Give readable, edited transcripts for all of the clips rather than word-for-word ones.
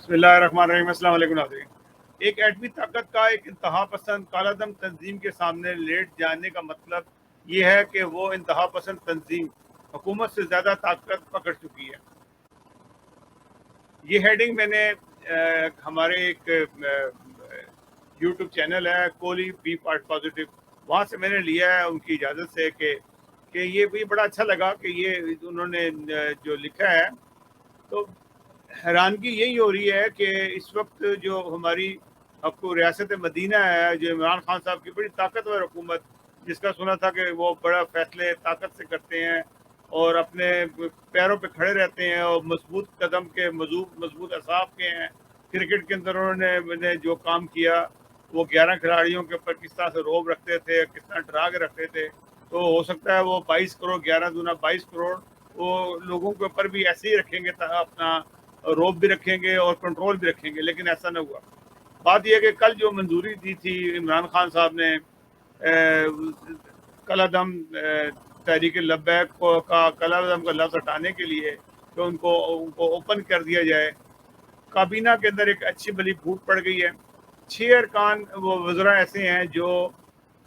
बिस्मिल्लाहिर्रहमानिर्रहीम। अस्सलाम वालेकुम नाज़रीन। एक एटमी ताकत का एक इंतहा पसंद कालादम तंजीम के सामने लेट जाने का मतलब ये है कि वो इंतहा पसंद तंजीम हुकूमत से ज़्यादा ताकत पकड़ चुकी है। ये हेडिंग मैंने हमारे एक यूट्यूब चैनल है कोहली बी पार्ट पॉजिटिव, वहाँ से मैंने लिया है उनकी इजाज़त से कि ये भी बड़ा अच्छा लगा कि ये उन्होंने जो लिखा है। तो हैरानगी यही हो रही है कि इस वक्त जो हमारी आपको रियासत मदीना है, जो इमरान खान साहब की बड़ी ताकतवर हुकूमत, जिसका सुना था कि वो बड़ा फैसले ताकत से करते हैं और अपने पैरों पे खड़े रहते हैं और मजबूत कदम के मजबूत असाब के हैं। क्रिकेट के अंदर उन्होंने जो काम किया, वो 11 खिलाड़ियों के ऊपर किस तरह से रोब रखते थे, किस तरह डरा के रखते थे। तो हो सकता है वो 22 करोड़ 11 दूना 22 करोड़ वो लोगों के ऊपर भी ऐसे ही रखेंगे, अपना रोब भी रखेंगे और कंट्रोल भी रखेंगे, लेकिन ऐसा न हुआ। बात यह है कि कल जो मंजूरी दी थी इमरान खान साहब ने कलादम तहरीक लब्बैक का कलादम का लफ्ज़ हटाने के लिए, तो उनको ओपन कर दिया जाए। काबीना के अंदर एक अच्छी भली फूट पड़ गई है। 6 अरकान वो वज़रा ऐसे हैं जो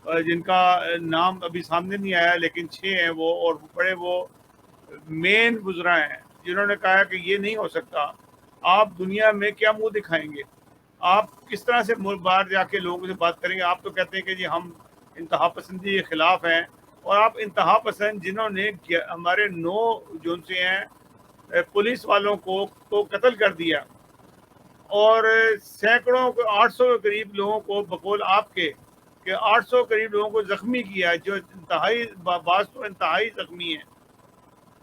जिनका नाम अभी सामने नहीं आया, लेकिन 6 हैं वो, और बड़े वो मेन वज़रा हैं जिन्होंने कहा कि ये नहीं हो सकता। आप दुनिया में क्या मुंह दिखाएंगे, आप किस तरह से बाहर जाके लोगों से बात करेंगे। आप तो कहते हैं कि जी हम इंतहा पसंदी के ख़िलाफ़ हैं, और आप इंतहा पसंद जिन्होंने हमारे 9 जो से हैं पुलिस वालों को तो कत्ल कर दिया, और सैकड़ों को 800 के करीब लोगों को बकौल आपके कि 800 करीब लोगों को ज़ख्मी किया, जो इंतहाई बाज़ तो इंतहाई ज़ख्मी हैं,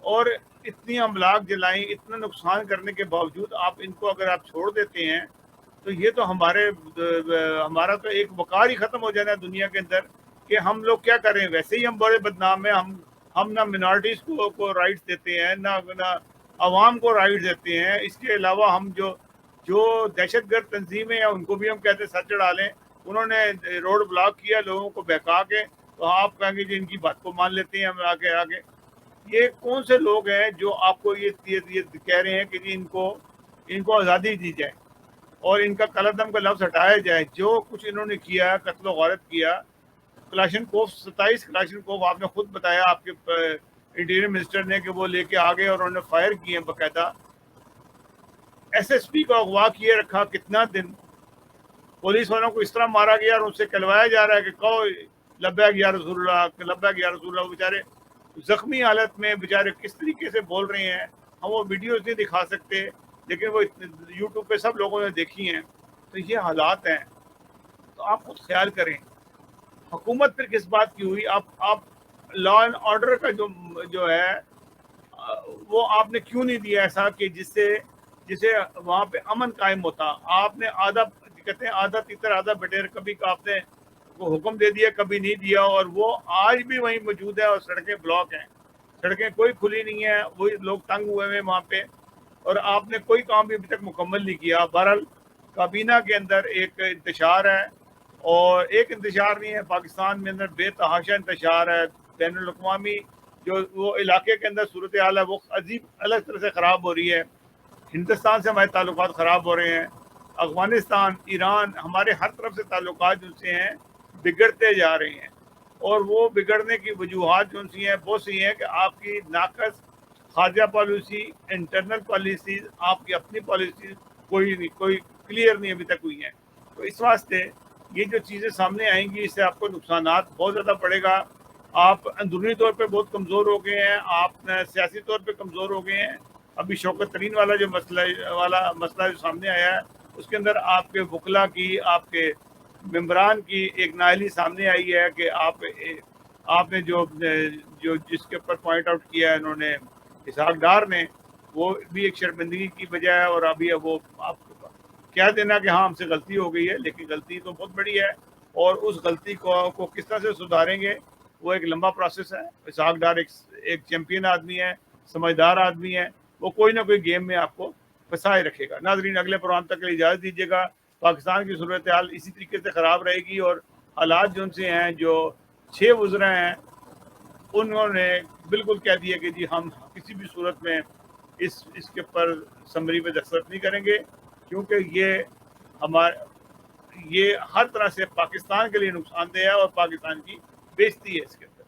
और इतनी अमलाक जलाई, इतना नुकसान करने के बावजूद आप इनको अगर आप छोड़ देते हैं, तो ये तो हमारा तो एक वक़ार ही ख़त्म हो जाना है दुनिया के अंदर कि हम लोग क्या करें। वैसे ही हम बड़े बदनाम हैं। हम ना मिनॉरिटीज़ को राइट्स देते हैं, ना आवाम को राइट्स देते हैं। इसके अलावा हम जो दहशतगर्द तंजीमें हैं उनको भी हम कहते हैं सर चढ़ा लें। उन्होंने रोड ब्लॉक किया लोगों को बहका के, तो आप कहेंगे जी इनकी बात को मान लेते हैं हम आगे। ये कौन से लोग हैं जो आपको ये कह रहे हैं कि जी इनको आज़ादी दी जाए और इनका कलदम का लफ्ज़ हटाया जाए। जो कुछ इन्होंने किया, कत्ल व गारत किया, कलाशनकोव 27 कलाशनकोव आपने खुद बताया आपके इंटीरियर मिनिस्टर ने कि वो लेके आ गए और उन्होंने फायर किए बाकायदा। SSP को अगवा किए रखा कितना दिन, पुलिस वालों को इस तरह मारा गया और उनसे कहलवाया जा रहा है कि कहो लब्बैक या रसूलुल्लाह, लब्बैक या रसूलुल्लाह। बेचारे जख्मी हालत में बेचारे किस तरीके से बोल रहे हैं, हम वो वीडियोस नहीं दिखा सकते, लेकिन वो यूट्यूब पे सब लोगों ने देखी हैं। तो ये हालात हैं। तो आप खुद ख्याल करें, हुकूमत फिर किस बात की हुई। आप लॉ एंड ऑर्डर का जो है वो आपने क्यों नहीं दिया ऐसा कि जिसे वहाँ पे अमन कायम होता। आपने आधा कहते हैं आधा तीतर आधा बटेर, कभी आपने वो हुक्म दे दिया, कभी नहीं दिया, और वो आज भी वहीं मौजूद है और सड़कें ब्लॉक हैं, सड़कें कोई खुली नहीं है, वही लोग तंग हुए हैं वहाँ पे, और आपने कोई काम भी अभी तक मुकम्मल नहीं किया। बहरहाल काबीना के अंदर एक इंतशार है, और एक इंतशार नहीं है, पाकिस्तान में अंदर बेतहाशा इंतशार है। बैनुल अक़वामी जो वो इलाके के अंदर सूरत हाल है वो अजीब अलग तरह से ख़राब हो रही है। हिंदुस्तान से हमारे ताल्लुकात ख़राब हो रहे हैं, अफ़गानिस्तान, ईरान, हमारे हर तरफ से ताल्लुकात जिनसे हैं बिगड़ते जा रहे हैं, और वो बिगड़ने की वजूहात जो सी हैं वो सी हैं कि आपकी नाकस खारजा पॉलिसी, इंटरनल पॉलिसीज़, आपकी अपनी पॉलिसीज़ कोई क्लियर नहीं अभी तक हुई हैं। तो इस वास्ते ये जो चीज़ें सामने आएंगी, इससे आपको नुकसानात बहुत ज़्यादा पड़ेगा। आप अंदरूनी तौर पे बहुत कमज़ोर हो गए हैं, आप सियासी तौर पे कमज़ोर हो गए हैं। अभी शौकत तरीन वाला जो मसला जो सामने आया है, उसके अंदर आपके वकला की, आपके मेम्बरान की एक नाअहली सामने आई है कि आपने जो जिसके ऊपर पॉइंट आउट किया है इन्होंने, इसहाक डार ने, वो भी एक शर्मिंदगी की वजह है। और अभी वो आप कह देना कि हाँ हमसे गलती हो गई है, लेकिन गलती तो बहुत बड़ी है, और उस गलती को किस तरह से सुधारेंगे वो एक लंबा प्रोसेस है। इसहाक डार एक चैम्पियन आदमी है, समझदार आदमी है, वो कोई ना कोई गेम में आपको फंसाए रखेगा। नाज़रीन, अगले प्रोग्राम तक के लिए इजाज़त दीजिएगा। पाकिस्तान की सूरत हाल इसी तरीके से ख़राब रहेगी, और हालात जो उनसे हैं, जो 6 वज़रा हैं उन्होंने बिल्कुल कह दिया कि जी हम किसी भी सूरत में इसके ऊपर समरी पे दस्तखत नहीं करेंगे, کیونکہ یہ ہر طرح سے پاکستان کے لیے نقصان دہ ہے اور پاکستان کی بےزتی ہے اس کے اندر.